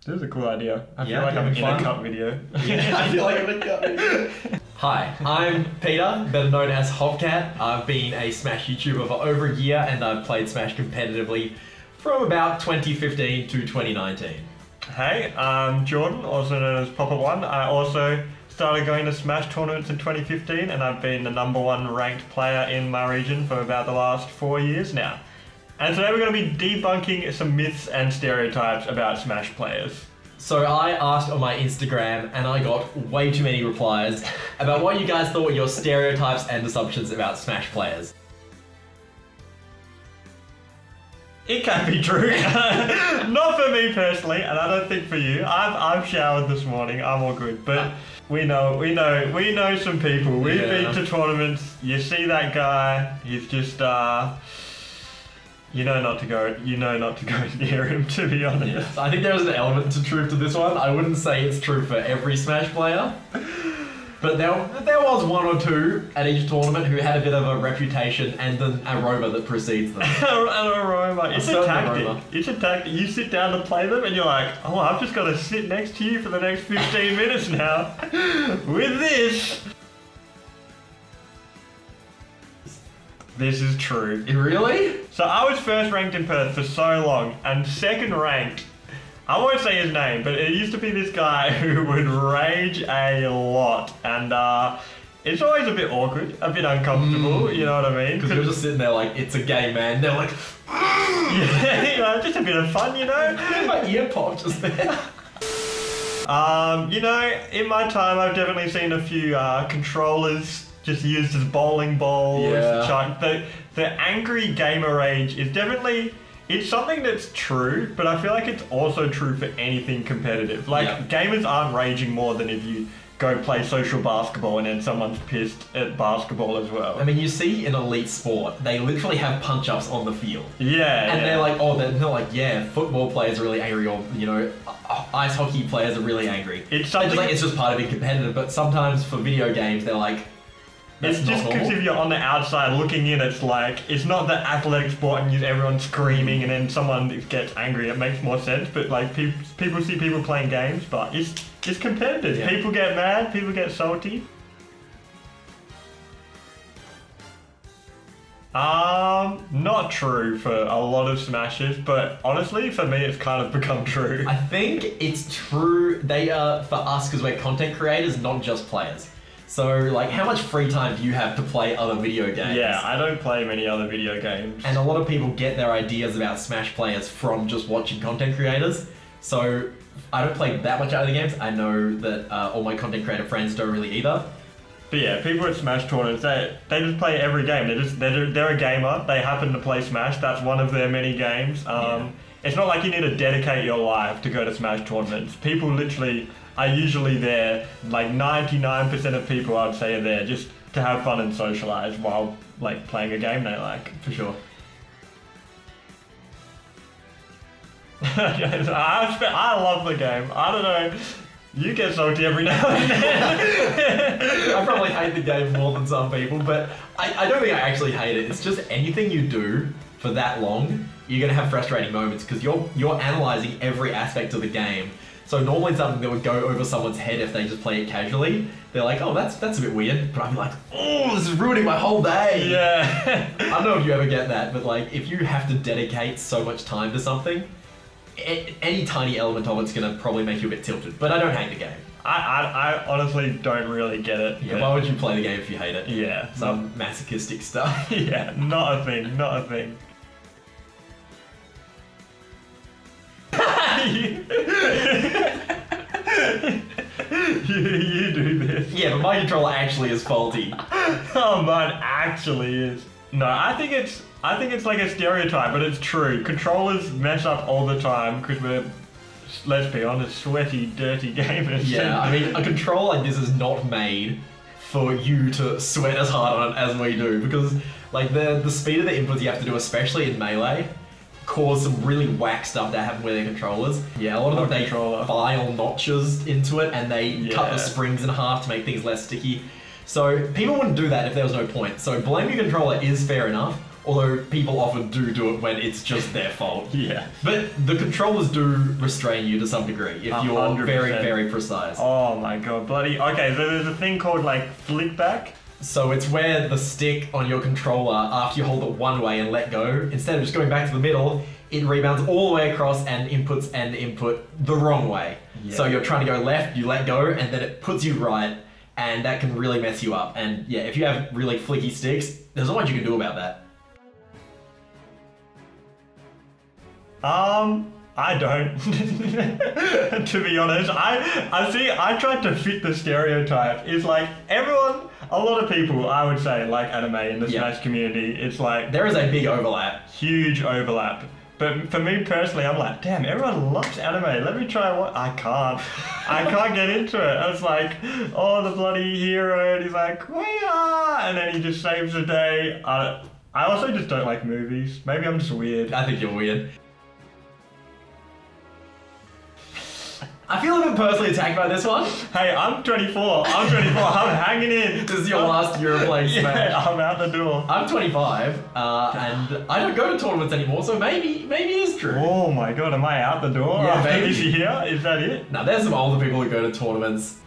This is a cool idea. I feel Yeah, like I'm in fun. a cut video. Yeah, I feel like I'm in a cut video. Hi, I'm Peter, better known as HopCat. I've been a Smash YouTuber for over a year and I've played Smash competitively from about 2015 to 2019. Hey, I'm Jordan, also known as Papa1. I also started going to Smash tournaments in 2015 and I've been the #1 ranked player in my region for about the last 4 years now. And today we're going to be debunking some myths and stereotypes about Smash players. So I asked on my Instagram and I got way too many replies about what you guys thought were your stereotypes and assumptions about Smash players. It can be true. Not for me personally, and I don't think for you. I've showered this morning. I'm all good, but we know some people. We've been to tournaments. You see that guy. He's just you know not to go near him. To be honest. Yes, I think there is an element to truth to this one. I wouldn't say it's true for every Smash player. But there was one or two at each tournament who had a bit of a reputation and an aroma that precedes them. An aroma. It's a tactic. It's a tactic. You sit down to play them and you're like, oh, I've just got to sit next to you for the next 15 minutes now with this. This is true. Really? So I was first ranked in Perth for so long and second ranked. I won't say his name, but it used to be this guy who would rage a lot, and it's always a bit awkward, a bit uncomfortable, you know what I mean? Because you're just sitting there like, it's a game, man. They're like, yeah, you know, just a bit of fun, you know? My ear popped just there. You know, in my time, I've definitely seen a few controllers just used as bowling balls. Yeah. The angry gamer rage is definitely... It's something that's true, but I feel like it's also true for anything competitive. Like, gamers aren't raging more than if you go play social basketball and then someone's pissed at basketball as well. I mean, you see in elite sport, they literally have punch-ups on the field. Yeah. And they're like, oh, they're like, yeah, football players are really angry, or, you know, ice hockey players are really angry. It's something... It's just part of being competitive, but sometimes for video games, they're like, it's just because if you're on the outside looking in, it's like, it's not the athletic sport and everyone's screaming and then someone gets angry. It makes more sense, but like people see people playing games, but it's competitive. Yeah. People get mad, people get salty. Not true for a lot of Smashers, but honestly, for me, it's kind of become true. I think it's true. They are, for us, because we're content creators, not just players. So, like, how much free time do you have to play other video games? Yeah, I don't play many other video games. And a lot of people get their ideas about Smash players from just watching content creators. So, I don't play that much other games. I know that all my content creator friends don't really either. But yeah, people at Smash tournaments, they just play every game. They're a gamer. They happen to play Smash. That's one of their many games. It's not like you need to dedicate your life to go to Smash tournaments. People literally are usually there, like 99% of people I'd say are there just to have fun and socialize while like playing a game they like. For sure. I love the game. I don't know. You get salty every now and then. I probably hate the game more than some people, but I don't think I actually hate it. It's just anything you do for that long, you're gonna have frustrating moments because you're analyzing every aspect of the game. So normally something that would go over someone's head if they just play it casually, they're like, oh, that's a bit weird. But I'm like, oh, this is ruining my whole day. Yeah. I don't know if you ever get that, but like, if you have to dedicate so much time to something, any tiny element of it's gonna probably make you a bit tilted. But I don't hate the game. I honestly don't really get it. Yeah, why would you play the game if you hate it? Yeah. Some masochistic stuff. Yeah, not a thing, not a thing. you do this. Yeah, but my controller actually is faulty. Oh, mine actually is. No, I think it's like a stereotype, but it's true. Controllers mess up all the time because we're, let's be honest, sweaty, dirty gamers. Yeah, I mean, a controller like this is not made for you to sweat as hard on it as we do, because like the speed of the inputs you have to do, especially in Melee, cause some really whack stuff that happen with their controllers. Yeah, a lot of them, they file notches into it and they cut the springs in half to make things less sticky. So people wouldn't do that if there was no point. So blaming your controller is fair enough. Although people often do it when it's just their fault. Yeah. But the controllers do restrain you to some degree if you're 100%. very, very precise. Oh my god, bloody. Okay, so there's a thing called like flick back. So it's where the stick on your controller, after you hold it one way and let go, instead of just going back to the middle, it rebounds all the way across and inputs and input the wrong way. Yeah. So you're trying to go left, you let go, and then it puts you right, and that can really mess you up. And yeah, if you have really flicky sticks, there's not much you can do about that. I don't. To be honest, I tried to fit the stereotype. It's like everyone, a lot of people, I would say, like anime in the Smash community. It's like there is a big overlap. Huge overlap. But for me personally, I'm like, damn, everyone loves anime. Let me try what I can't get into it. It's like, oh, the bloody hero, and he's like, "Wah!" And then he just saves the day. I also just don't like movies. Maybe I'm just weird. I think you're weird. I feel a bit personally attacked by this one. Hey, I'm 24. I'm hanging in. This is your last year of playing Smash. Yeah, I'm out the door. I'm 25, and I don't go to tournaments anymore, so maybe it is true. Oh my god, am I out the door? Yeah, maybe. This year? Is that it? Now, there's some older people who go to tournaments.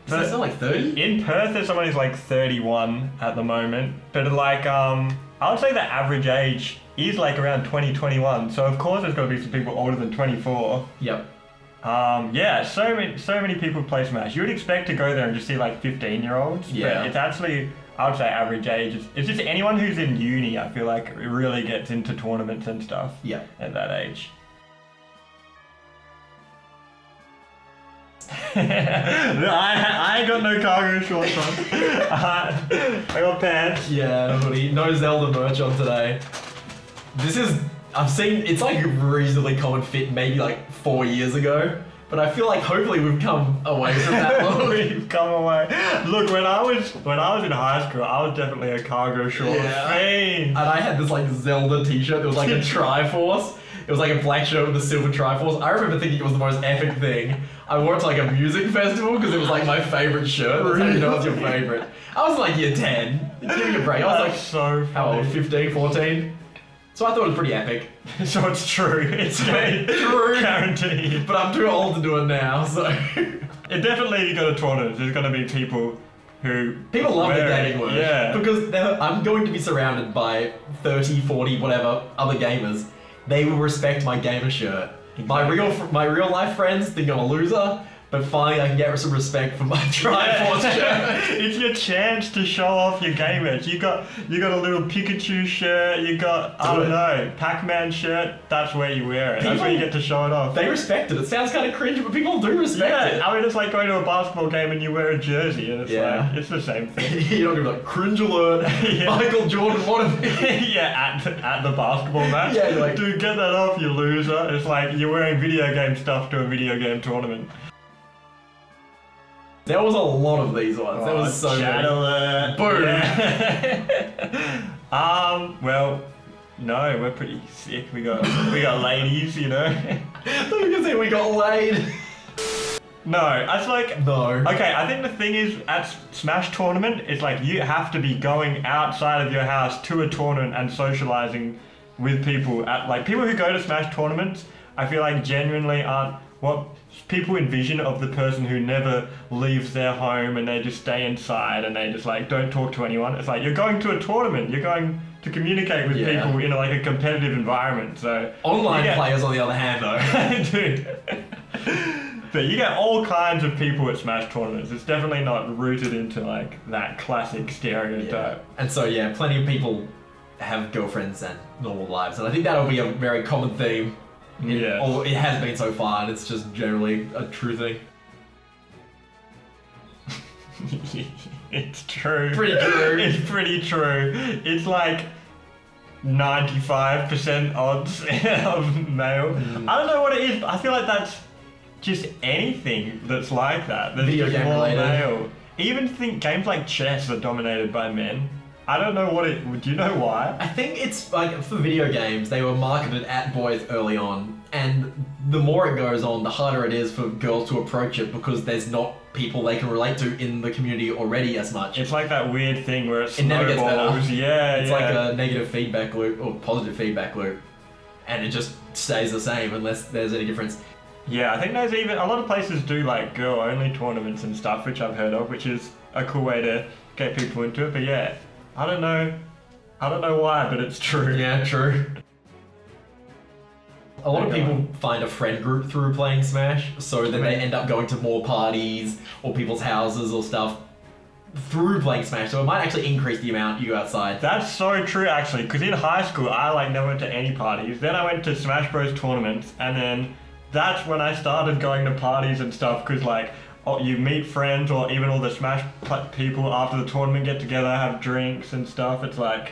Is that still like 30? In Perth, there's someone who's like 31 at the moment. But like, I would say the average age is like around 20, 21. So of course there's got to be some people older than 24. Yep. Yeah, so many people play Smash. You would expect to go there and just see like 15-year-olds. Yeah. But it's actually, I would say average age. It's just anyone who's in uni, I feel like, really gets into tournaments and stuff. Yeah. At that age. I ain't got no cargo shorts on. I got pants. Yeah, no Zelda merch on today. This is, I've seen, it's like a reasonably common fit maybe like 4 years ago, but I feel like hopefully we've come away from that long. We've come away. Look, when I was in high school, I was definitely a cargo short fiend. And I had this like Zelda t-shirt that was like a Triforce. It was like a black shirt with a silver Triforce. I remember thinking it was the most epic thing. I wore it to like a music festival because it was like my favorite shirt. That's how you know it's your favorite. I was like year 10. Give me a break. I was like, so how old? 15, 14? So I thought it was pretty epic. So it's true. It's true. Guaranteed. But I'm too old to do it now, so... It definitely, you go to tournaments, there's going to be people who... People love the gaming word. Yeah. Because I'm going to be surrounded by 30, 40, whatever, other gamers. They will respect my gamer shirt. Exactly. My real life friends think I'm a loser, but finally I can get some respect for my Triforce shirt. It's your chance to show off your gamers. You got a little Pikachu shirt, you got, I don't know, Pac-Man shirt, that's where you wear it. That's where you get to show it off. They respect it. It sounds kind of cringe, but people do respect it. I mean, it's like going to a basketball game and you wear a jersey, and it's like, it's the same thing. You're not going to be like, cringe alert, Michael Jordan, what a Yeah, at the basketball match. Yeah, you're like, dude, get that off, you loser. It's like you're wearing video game stuff to a video game tournament. There was a lot of these ones. There was so chat many. alert. Boom. Yeah. Well, no, we're pretty sick. We got ladies, you know. I thought you were gonna say we got laid. No, that's like no. Okay, I think the thing is at Smash tournament, it's like you have to be going outside of your house to a tournament and socializing with people. People who go to Smash tournaments, I feel like genuinely aren't what people envision of the person who never leaves their home and they just stay inside and they just like don't talk to anyone. It's like you're going to a tournament, you're going to communicate with people in like a competitive environment. So online players on the other hand though. Dude. But you get all kinds of people at Smash tournaments. It's definitely not rooted into like that classic stereotype. Yeah. And so plenty of people have girlfriends and normal lives, and I think that'll be a very common theme. Or it has been so far, and it's just generally a true thing. It's true. Pretty true. It's pretty true. It's like 95% odds of male. I don't know what it is, but I feel like that's just anything that's like that. That's video game related. Male. Even think games like chess are dominated by men. I don't know do you know why? I think it's like for video games, they were marketed at boys early on, And the more it goes on, the harder it is for girls to approach it because there's not people they can relate to in the community already as much. It's like that weird thing where it never gets better. snowballs. Yeah, It's like a negative feedback loop or positive feedback loop, and it just stays the same unless there's any difference. Yeah, I think there's even a lot of places do like girl-only tournaments and stuff, which I've heard of, which is a cool way to get people into it. But yeah, I don't know why, but it's true. Yeah, true. A lot of people find a friend group through playing Smash, so then they end up going to more parties or people's houses or stuff through playing Smash, so it might actually increase the amount you go outside. That's so true, actually, because in high school, I like never went to any parties. Then I went to Smash Bros. Tournaments, and then that's when I started going to parties and stuff, because like, you meet friends or even all the Smash people after the tournament get together, have drinks and stuff. It's like,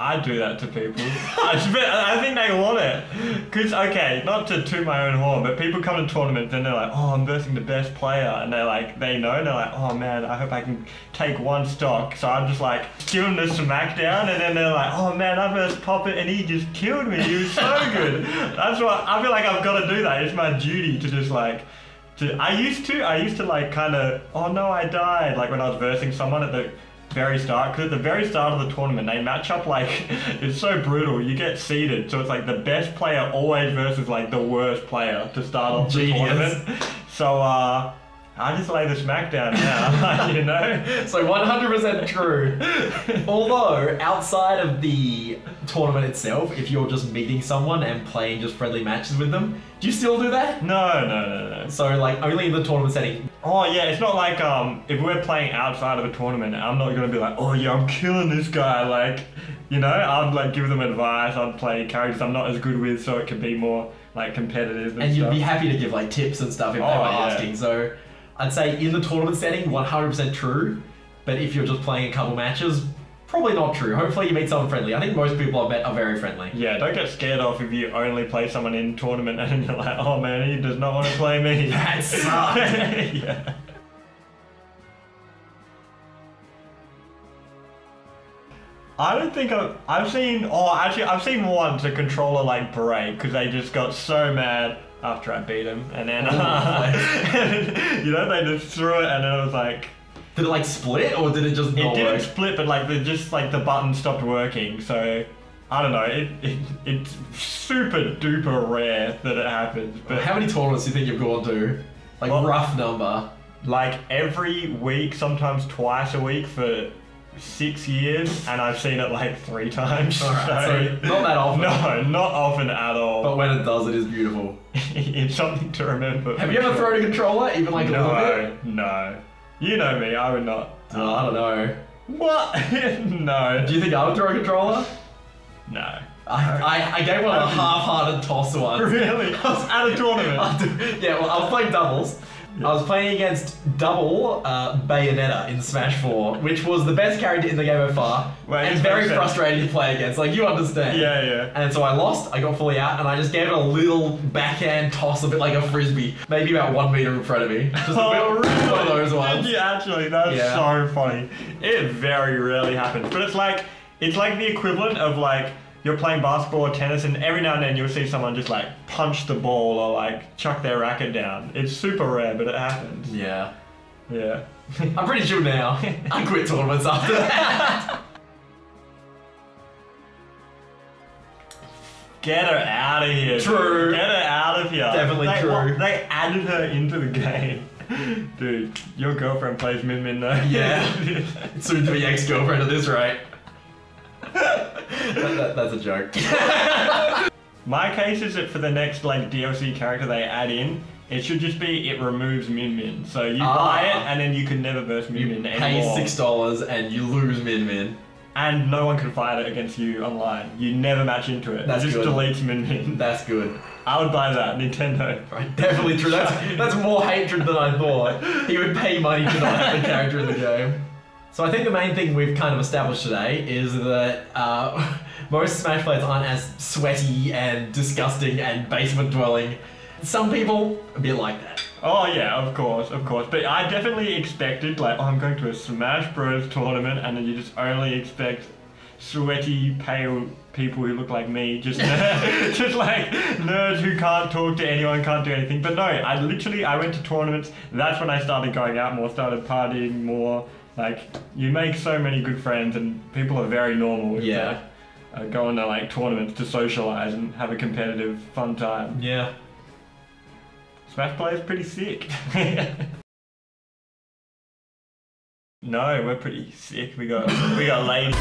I do that to people. I think they want it. Because, okay, not to toot my own horn, but people come to tournaments and they're like, oh, I'm versing the best player. And they're like, they know, and they're like, oh man, I hope I can take one stock. So I'm just like, give them the smackdown, and then they're like, oh man, I versed Poppet and he just killed me. He was so good. That's what, I feel like I've got to do that. It's my duty to just like, I used to like kind of, oh no, I died. Like when I was versing someone at the very start, because at the very start of the tournament they match up like, it's so brutal, you get seeded, so it's like the best player always versus like the worst player to start off the tournament. So I just lay the smackdown now, you know? So 100% true. Although, outside of the tournament itself, if you're just meeting someone and playing just friendly matches with them, do you still do that? No. So like, only in the tournament setting? Oh yeah, it's not like, if we're playing outside of a tournament, I'm not gonna be like, oh yeah, I'm killing this guy, like, you know? I'd like give them advice, I'd play characters I'm not as good with, so it could be more like competitive and stuff. you'd be happy to give like tips and stuff if they were asking, so I'd say in the tournament setting, 100% true, but if you're just playing a couple matches, probably not true. Hopefully you meet someone friendly. I think most people I've met are very friendly. Yeah, don't get scared off if you only play someone in tournament and you're like, oh man, he does not want to play me. That sucks. Yeah. I don't think I've seen once a controller like break because they just got so mad after I beat him, and then you know, they just threw it, and then it was like, did it like split or did it just not work? It didn't split, but like the button stopped working, so I don't know, it's super duper rare that it happens. But how many tournaments do you think you've gone to? Like, well, rough number. Like every week, sometimes twice a week for 6 years, and I've seen it like 3 times. Alright, so not that often. No, not often at all. But when it does, it is beautiful. It's something to remember. Have you ever thrown a controller, even like a little bit? No. You know me, I would not. Oh, I don't know. What? No. Do you think I would throw a controller? No. I gave one a half-hearted toss once. Really? I was at a tournament. Yeah, well, I was playing doubles. Yeah. I was playing against double Bayonetta in Smash 4, which was the best character in the game so far, and very frustrating to play against, like, you understand. Yeah. And so I lost, I got fully out, and I just gave it a little backhand toss, a bit like a frisbee, maybe about 1 meter in front of me. Just really? One of those ones. Did you actually? That's so funny. It very rarely happens, but it's like the equivalent of like, you're playing basketball or tennis, and every now and then you'll see someone just like punch the ball or like chuck their racket down. It's super rare, but it happens. Yeah. Yeah. I'm pretty sure now. I quit tournaments after that. Get her out of here. True. Dude. Get her out of here. Definitely true. They added her into the game. Dude, your girlfriend plays Min Min though. Yeah. Soon to be ex-girlfriend at this rate. That's a joke. My case is that for the next like DLC character they add in, it should just be it removes Min Min. So you buy it and then you can never verse Min Min anymore. Pay $6 and you lose Min Min. And no one can fight it against you online. You never match into it. That's it just deletes Min Min. That's good. I would buy that, Nintendo. Right, definitely true. That's more hatred than I thought. He would pay money to not have the character in the game. So I think the main thing we've kind of established today is that most Smash players aren't as sweaty and disgusting and basement dwelling. Some people a bit like that. Oh yeah, of course. But I definitely expected like, oh, I'm going to a Smash Bros tournament, and then you just only expect sweaty, pale people who look like me, just just like nerds who can't talk to anyone, can't do anything. But no, I went to tournaments. That's when I started going out more, started partying more. Like, you make so many good friends, and people are very normal with going to like tournaments to socialize and have a competitive, fun time. Yeah. Smash play is pretty sick. No, we're pretty sick. We got ladies.